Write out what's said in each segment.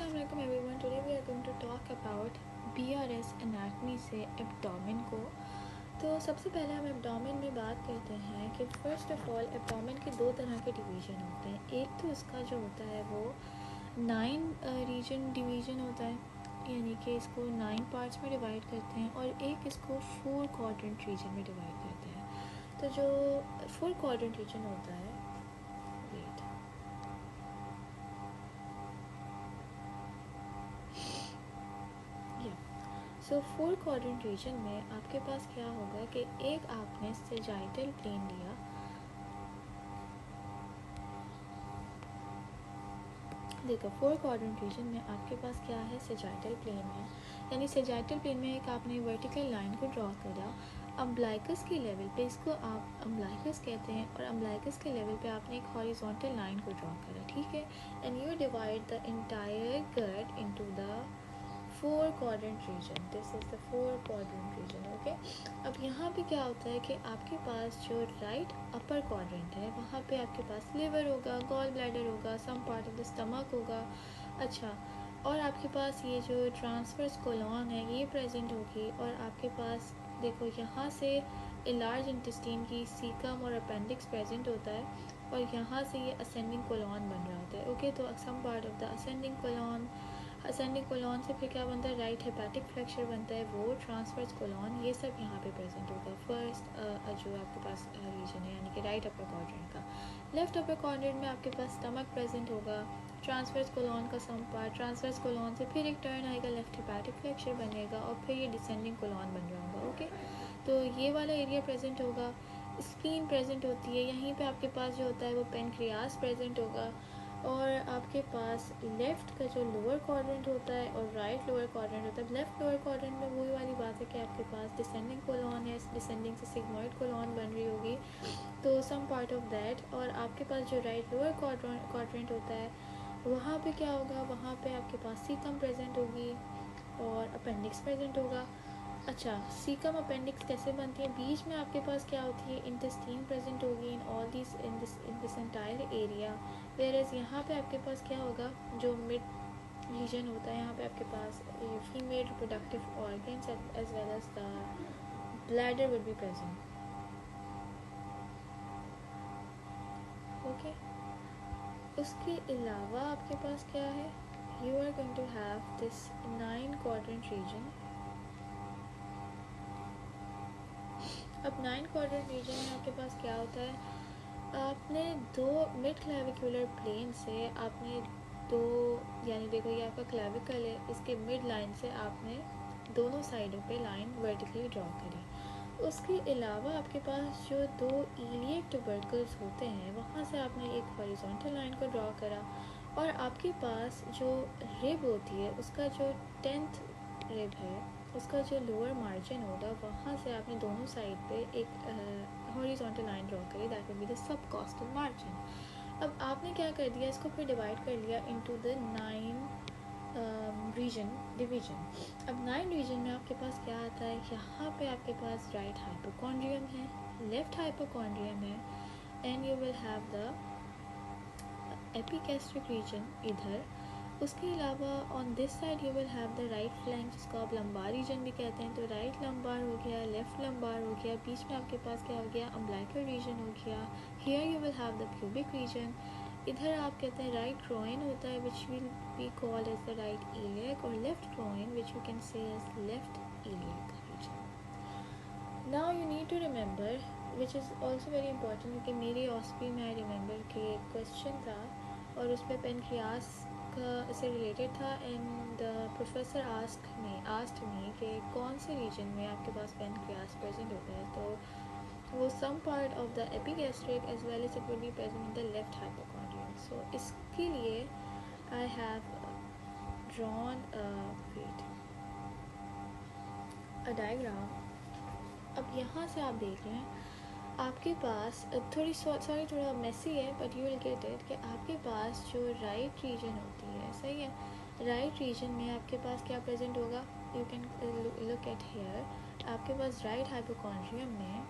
Assalamualaikum everyone. Today we are going to talk about BRS anatomy से abdomen को। तो सबसे पहले हम एब्डोमेन में बात करते हैं कि फ़र्स्ट ऑफ ऑल एब्डोमेन के दो तरह के डिवीज़न होते हैं। एक तो इसका जो होता है वो 9 रीजन डिवीज़न होता है, यानी कि इसको 9 पार्ट्स में डिवाइड करते हैं, और एक इसको 4 क्वाड्रेंट रीजन में डिवाइड करते हैं। तो जो 4 क्वाड्रेंट रीजन होता है, वेट सो 4 क्वाड्रेंट रीजन में आपके पास क्या होगा कि एक आपने सेजाइटल प्लेन लिया, देखो 4 क्वाड्रेंट रीजन में आपके पास क्या है, सेजाइटल प्लेन है, यानी सेजाइटल प्लेन में एक आपने वर्टिकल लाइन को ड्रॉ करा अम्बलाइकस के लेवल पे, इसको आप अम्बलाइकस कहते हैं, और अम्बलाइकस के लेवल पे आपने एक हॉरिजॉन्टल लाइन को ड्रॉ करा, ठीक है, and you divide the entire gut into the 4 quadrant region. This is the 4 quadrant region, okay. अब यहाँ पे क्या होता है कि आपके पास जो राइट अपर क्वाड्रेंट है वहाँ पे आपके पास लिवर होगा, गॉल ब्लैडर होगा, some part of the stomach होगा, अच्छा, और आपके पास ये जो ट्रांसवर्स कोलॉन है ये प्रेजेंट होगी, और आपके पास देखो यहाँ से लार्ज इंटेस्टाइन की सीकम और अपेंडिक्स प्रेजेंट होता है, और यहाँ से ये असेंडिंग कोलॉन बन रहा होता है, ओके। तो some part of the ascending colon से फिर क्या बनता है, राइट हेपेटिक फ्लेक्चर बनता है, वो ट्रांसवर्स कोलॉन, ये सब यहाँ पे प्रेजेंट होगा फर्स्ट जो आपके पास रीजन है, यानी कि राइट अपर क्वाड्रेंट का। लेफ्ट अपर क्वाड्रेंट में आपके पास स्टमक प्रेजेंट होगा, ट्रांसवर्स कोलॉन का सम पार्ट, ट्रांसवर्स कोलॉन से फिर एक टर्न आएगा, लेफ्ट हेपेटिक फ्लेक्चर बनेगा, और फिर ये डिसेंडिंग कोलॉन बन रहा होगा, ओके। तो ये वाला एरिया प्रेजेंट होगा, स्प्लीन प्रेजेंट होती है, यहीं पे आपके पास जो होता है वो पेनक्रियास प्रेजेंट होगा, और आपके पास लेफ़्ट का जो लोअर क्वाड्रेंट होता है और राइट लोअर क्वाड्रेंट होता है। लेफ़्ट लोअर क्वाड्रेंट में वही वाली बात है कि आपके पास डिसेंडिंग कोलॉन है, डिसेंडिंग से सिग्मॉइड कोलॉन बन रही होगी, तो सम पार्ट ऑफ दैट, और आपके पास जो राइट लोअर क्वाड्रेंट होता है वहाँ पे क्या होगा, वहाँ पे आपके पास सीकम प्रेजेंट होगी और अपेंडिक्स प्रेजेंट होगा। अच्छा, सीकम अपेंडिक्स कैसे बनती है, बीच में आपके पास क्या होती है, इंटेस्टाइन प्रेजेंट होगी in all this in this entire area, whereas यहाँ पे आपके पास क्या होगा, जो मिड रीजन होता है यहाँ पे आपके पास female reproductive organs as well as the bladder will be present, okay. उसके अलावा आपके पास क्या है, you are going to have this 9 quadrant region. अब 9 क्वाड्रेंट रीजन में आपके पास क्या होता है, आपने दो मिड क्लेविकुलर प्लेन से आपने दो, यानी देखो ये आपका क्लेविकल है, इसके मिड लाइन से आपने दोनों साइडों पे लाइन वर्टिकली ड्रॉ करी। उसके अलावा आपके पास जो दो इलियक ट्यूबरकल्स होते हैं वहाँ से आपने एक हॉरिजॉन्टल लाइन को ड्रॉ करा, और आपके पास जो रिब होती है उसका जो 10th रिब है उसका जो लोअर मार्जिन होगा वहाँ से आपने दोनों साइड पे एक हॉरिजॉन्टल लाइन ड्रॉ करी, that will be the subcostal margin. अब आपने क्या कर दिया, इसको फिर डिवाइड कर लिया इनटू द 9 रीजन डिवीजन। अब 9 रीजन में आपके पास क्या आता है, यहाँ पे आपके पास राइट हाइपोकॉन्ड्रियम है, लेफ्ट हाइपोकॉन्ड्रियम है, and you will have the epigastric region इधर। उसके अलावा on this side you will have the right flank, जिसको आप लंबार रीजन भी कहते हैं, तो राइट लंबार हो गया, लेफ्ट लंबार हो गया, बीच में आपके पास क्या हो गया, अम्बलाइकल रीजन हो गया। Here you will have the pubic region, इधर आप कहते हैं राइट ग्रोइन होता है which will be called as the right iliac, और left groin which you can say as left iliac region. Now you need to remember which is also very important, क्योंकि मेरी ऑस्पी में आई रिमेंबर कि एक question था और उस पर पेनक्रियास का से रिलेटेड था, and the professor asked me कि कौन से रीजन में आपके पास पेनक्रियास प्रेजेंट होता है, तो वो some part of the epigastric as well as it will be present in the left hypochondrium. So इसके लिए I have drawn a diagram. अब यहाँ से आप देख रहे हैं आपके पास थोड़ा मेसी है, but you will get it, कि आपके पास जो राइट रीजन होती है, सही है, राइट रीजन में आपके पास क्या प्रेजेंट होगा, you can look at here, आपके पास राइट हाइपोकॉन्ड्रियम में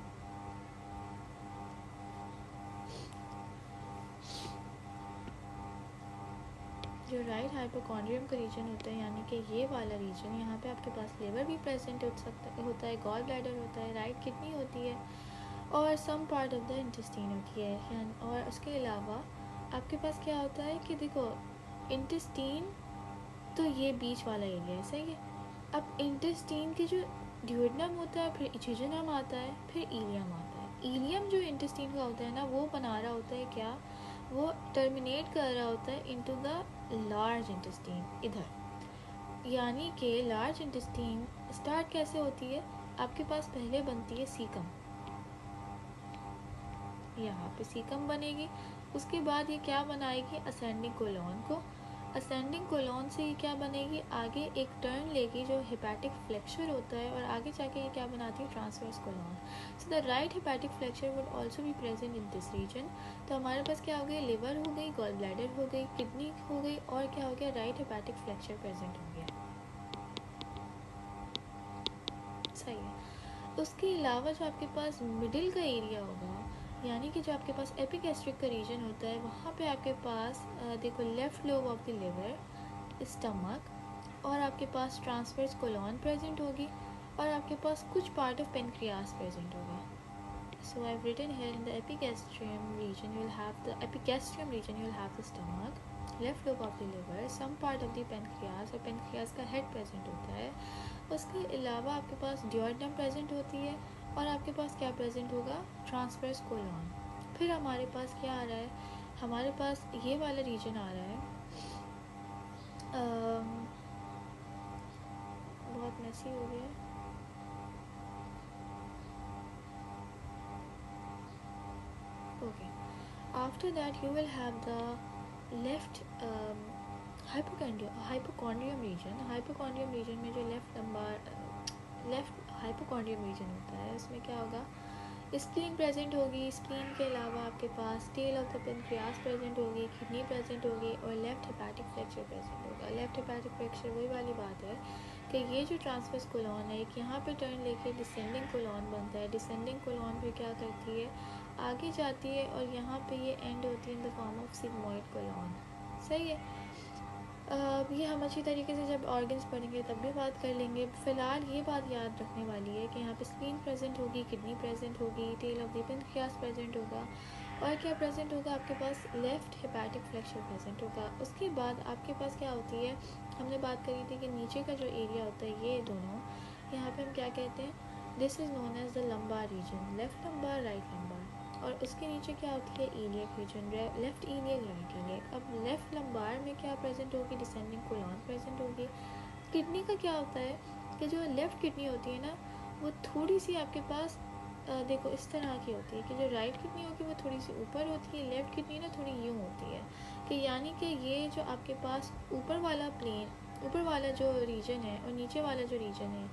जो राइट हाइपोकॉन्ड्रियम का रीजन होता है, यानी कि ये वाला रीजन, यहाँ पे आपके पास लिवर भी प्रेजेंट होता है, गॉल ब्लैडर होता है, राइट किडनी होती है और some part of the intestine होती है। और उसके अलावा आपके पास क्या होता है कि देखो इंटेस्टाइन तो ये बीच वाला एरिया है, सही है। अब इंटेस्टाइन के जो ड्यूडेनम होता है, फिर इचिजनम आता है, फिर इलियम आता है। इलियम जो इंटेस्टाइन का होता है ना, वो बना रहा होता है क्या, वो टर्मिनेट कर रहा होता है इनटू द लार्ज इंटेस्टाइन इधर। यानी कि लार्ज इंटेस्टाइन स्टार्ट कैसे होती है, आपके पास पहले बनती है सीकम, यहाँ पे सीकम बनेगी। उसके बाद ये क्या बनाएगी, असेंडिंग कोलोन को। असेंडिंग कोलोन से ये क्या बनेगी, आगे एक टर्न लेगी जो हेपेटिक फ्लेक्चर होता है, और आगे जाके ये क्या बनाती है, transverse colon. So the right hepatic flexure would also be present in this region. तो हमारे पास क्या हो गया, लिवर हो गई, गॉल ब्लैडर हो गई, किडनी हो गई, और क्या हो गया, राइट हेपेटिक फ्लेक्चर प्रेजेंट हो गया, सही है। उसके अलावा जो आपके पास मिडिल का एरिया होगा, यानी कि जो आपके पास एपिगैस्ट्रिक का रीजन होता है, वहाँ पे आपके पास देखो left lobe of the liver, stomach, और आपके पास ट्रांसवर्स कोलोन प्रेजेंट होगी, और आपके पास कुछ पार्ट ऑफ पेनक्रियास प्रेजेंट होगा। So I've written here in the epigastrium region you will have the stomach, left lobe of the liver, some part of the pancreas, और pancreas का head present होता है। उसके अलावा आपके पास duodenum present होती है, और आपके पास क्या present होगा, transverse colon। फिर हमारे पास क्या आ रहा है, हमारे पास ये वाला रीजन आ रहा है, बहुत मैसी हो गया है। Okay. After that you will have the left hypochondrium region. Hypochondrium region में जो लेफ्ट हाइपोकॉन्ड्रियम रीजन होता है, उसमें क्या होगा, स्प्लीन प्रेजेंट होगी। स्प्लीन के अलावा आपके पास tail of the pancreas present होगी, किडनी प्रेजेंट होगी, और लेफ्ट हेपेटिक फ्लेक्चर प्रेजेंट होगा। लेफ्ट हेपेटिक फ्लेक्चर वही वाली बात है कि ये जो ट्रांसवर्स कोलोन है, एक यहाँ पे टर्न लेके डिसेंडिंग कोलोन बनता है। डिसेंडिंग कोलोन पे क्या करती है, आगे जाती है, और यहाँ पे ये एंड होती है in the form of sigmoid colon, सही है। ये हम अच्छी तरीके से जब ऑर्गन्स पढ़ेंगे तब भी बात कर लेंगे। फ़िलहाल ये बात याद रखने वाली है कि यहाँ पे स्प्लीन प्रेजेंट होगी, किडनी प्रेजेंट होगी, tail of the pancreas present होगा, और क्या प्रेजेंट होगा, आपके पास लेफ़्ट हेपेटिक फ्लेक्चर प्रेजेंट होगा। उसके बाद आपके पास क्या होती है, हमने बात करी थी कि नीचे का जो एरिया होता है, ये दोनों, यहाँ पर हम क्या कहते हैं, this is known as the lumbar region, left lumbar, right lumbar. और उसके नीचे क्या होती है, iliac region, left iliac, right iliac. अब लेफ्ट लंबार में क्या प्रेजेंट होगी, डिसेंडिंग कोलोन प्रेजेंट होगी। किडनी का क्या होता है कि जो लेफ्ट किडनी होती है ना, वो थोड़ी सी आपके पास देखो इस तरह की होती है कि जो राइट किडनी होगी वो थोड़ी सी ऊपर होती है, लेफ्ट किडनी ना थोड़ी यूँ होती है, कि यानी कि ये जो आपके पास ऊपर वाला प्लेन, ऊपर वाला जो रीजन है, और नीचे वाला जो रीजन है,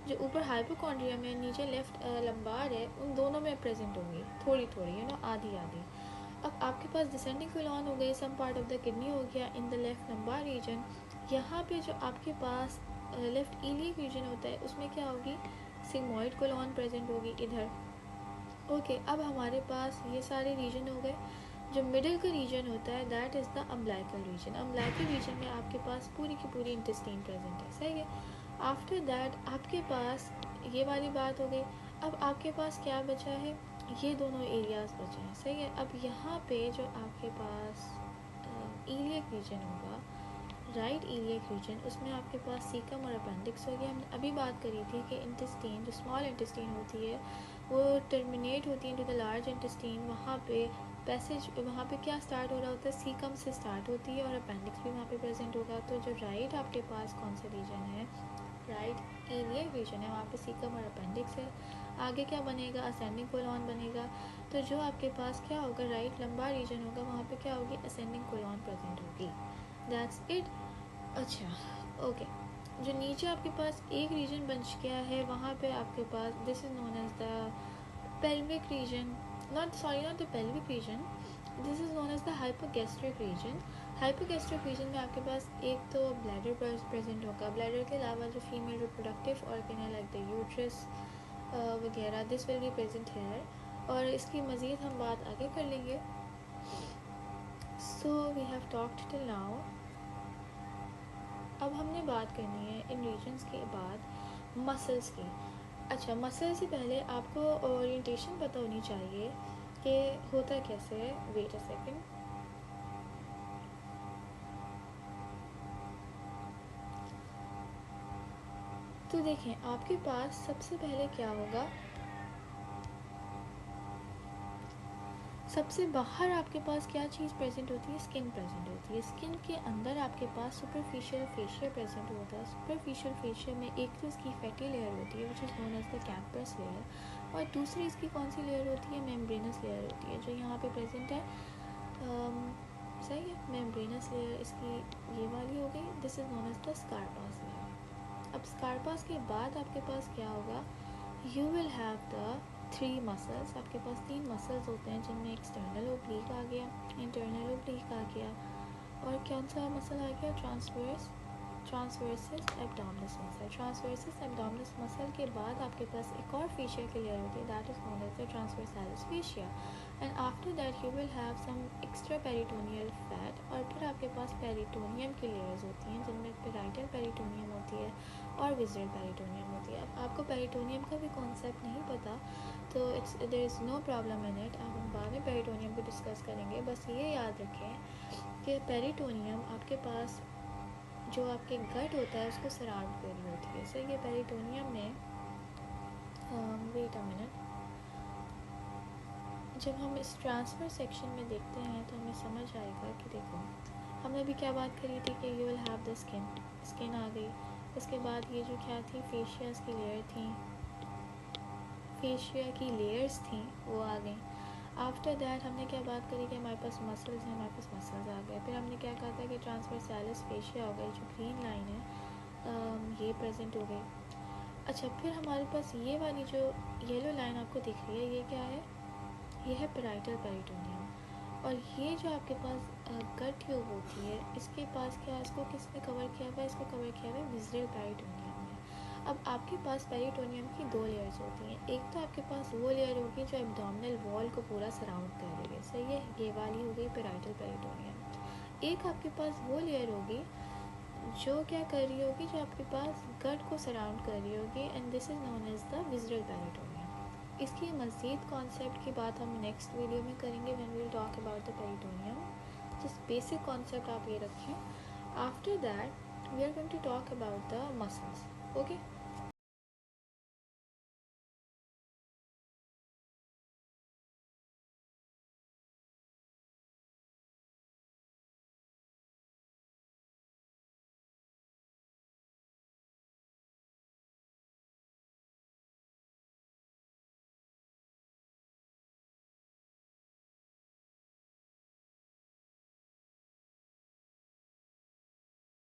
जो ऊपर हाइपोकॉन्ड्रियम है, नीचे लेफ्ट लंबार है, उन दोनों में प्रेजेंट होंगी थोड़ी थोड़ी, आधी आधी। अब आपके पास डिसेंडिंग कोलोन हो गई, some part of the kidney हो गया in the left lumbar region. यहाँ पे जो आपके पास लेफ्ट इलियक रीजन होता है, उसमें क्या होगी, सिग्मोइड कोलोन प्रेजेंट होगी इधर। ओके, अब हमारे पास ये सारे रीजन हो गए। जो मिडिल का रीजन होता है that is the umbilical region. Umbilical region में आपके पास पूरी की पूरी इंटेस्टाइन प्रेजेंट है, सही है। आफ्टर दैट आपके पास ये वाली बात हो गई। अब आपके पास क्या बचा है, ये दोनों एरियाज बचे हैं, सही है। अब यहाँ पे जो आपके पास इलियक रीजन होगा, राइट इलियक रीजन, उसमें आपके पास सीकम और अपेंडिक्स हो गया। हमने अभी बात करी थी कि इंटेस्टाइन, जो स्मॉल इंटेस्टाइन होती है, वो टर्मिनेट होती है टू द लार्ज इंटेस्टाइन। वहाँ पे पैसेज, वहाँ पे क्या स्टार्ट हो रहा होता है, सीकम से स्टार्ट होती है, और अपेंडिक्स भी वहाँ पे प्रेजेंट होगा। तो जो राइट आपके पास कौन सा रीजन है, राइट इलियक रीजन है, वहाँ पे सीकम और अपेंडिक्स है। आगे क्या बनेगा, असेंडिंग कोलोन बनेगा। तो जो आपके पास क्या होगा, राइट लंबा रीजन होगा, वहाँ पे क्या होगी, असेंडिंग कोलोन प्रेजेंट होगी। That's it. अच्छा, ओके। जो नीचे आपके पास एक रीजन बच गया है, वहाँ पे आपके पास this is known as the pelvic region, not the pelvic region, this is known as the hypogastric region. hypogastric region में आपके पास एक तो ब्लैडर प्रेजेंट होगा। ब्लैडर के अलावा जो फीमेल रिप्रोडक्टिव ऑर्गन है लाइक द यूट्रस वगैरह, this will be present here, और इसकी मज़ीद हम बात आगे कर लेंगे। So we have talked till now बात करनी है इन रीजन्स के बाद मसल्स की। अच्छा, मसल से पहले आपको ओरिएंटेशन पता होनी चाहिए कि होता कैसे है। Wait a second. तो देखें, आपके पास सबसे पहले क्या होगा, सबसे बाहर आपके पास क्या चीज़ प्रेजेंट होती है, स्किन प्रेजेंट होती है। स्किन के अंदर आपके पास सुपरफिशियल फेशिया प्रेजेंट होता है। सुपरफिशियल फेशिया में एक तो इसकी फैटी लेयर होती है which is known as the Camper's layer, और दूसरी इसकी कौन सी लेयर होती है, मेम्ब्रेनस लेयर होती है, जो यहाँ पे प्रेजेंट है। सही है, मेम्ब्रेनस लेयर इसकी ये वाली हो गई। This is known as the Scarpa's layer. अब स्कारपास के बाद आपके पास क्या होगा, you will have the 3 muscles. आपके पास 3 मसल्स होते हैं जिनमें एक्सटर्नल ओब्लिक आ गया, इंटरनल ओब्लिक आ गया, और कौन सा मसल आ गया, transversus abdominis muscle. Transversus abdominis muscle के बाद आपके पास एक और फेशिया की लेयर होती है, that is known as the transversalis fascia, and after that you will have some extra peritoneal fat, और फिर आपके पास पेरिटोनियम की लेयर्स होती हैं जिनमें पेराइटल पेरिटोनियम होती है और विज़रल पेरिटोनियम होती है। अब आपको पेरिटोनियम का भी कॉन्सेप्ट नहीं पता तो it's there is no problem in it, अब हम बाद में पेरिटोनियम को डिस्कस करेंगे। बस ये याद रखें कि पेरिटोनियम आपके पास जो आपके गट होता है उसको सराउंड कर रही होती है। सो ये पेरिटोनियम में वेट अ मिनट, जब हम इस ट्रांसफर सेक्शन में देखते हैं तो हमें समझ आएगा कि देखो, हमने अभी क्या बात करी थी कि you will have the skin आ गई। उसके बाद ये जो क्या थी, फेशियाज की लेयर थी, फेशिया की लेयर्स थी वो आ गई। आफ्टर दैट हमने क्या बात करी कि हमारे पास मसल्स हैं, हमारे पास मसल्स आ गए। फिर हमने क्या कहा था कि ट्रांसवर्सालिस फेशिया हो गई, जो ग्रीन लाइन है ये प्रेजेंट हो गई। अच्छा, फिर हमारे पास ये वाली जो येलो लाइन आपको दिख रही है, ये क्या है, ये है पेराइटल पेरिटोनियम। और ये जो आपके पास गट ट्यूब होती है, इसके पास क्या, इसको किसने कवर किया हुआ है, इसको कवर किया हुआ है विज़रल पेरिटोनियम में। अब आपके पास पेरिटोनियम की 2 लेयर्स होती हैं। एक तो आपके पास वो लेयर होगी जो एब्डोमिनल वॉल को पूरा सराउंड कर रही है, सही है, ये वाली हो गई पेराइटल पेरिटोनियम। एक आपके पास वो लेयर होगी जो क्या कर रही होगी, जो आपके पास गट को सराउंड कर रही होगी, and this is known as the visceral peritoneum. इसकी मज़ीद कॉन्सेप्ट की बात हम नेक्स्ट वीडियो में करेंगे when we will talk about the peritoneum. Just basic concept आप ये रखें। After that we are going to talk about the muscles. Okay,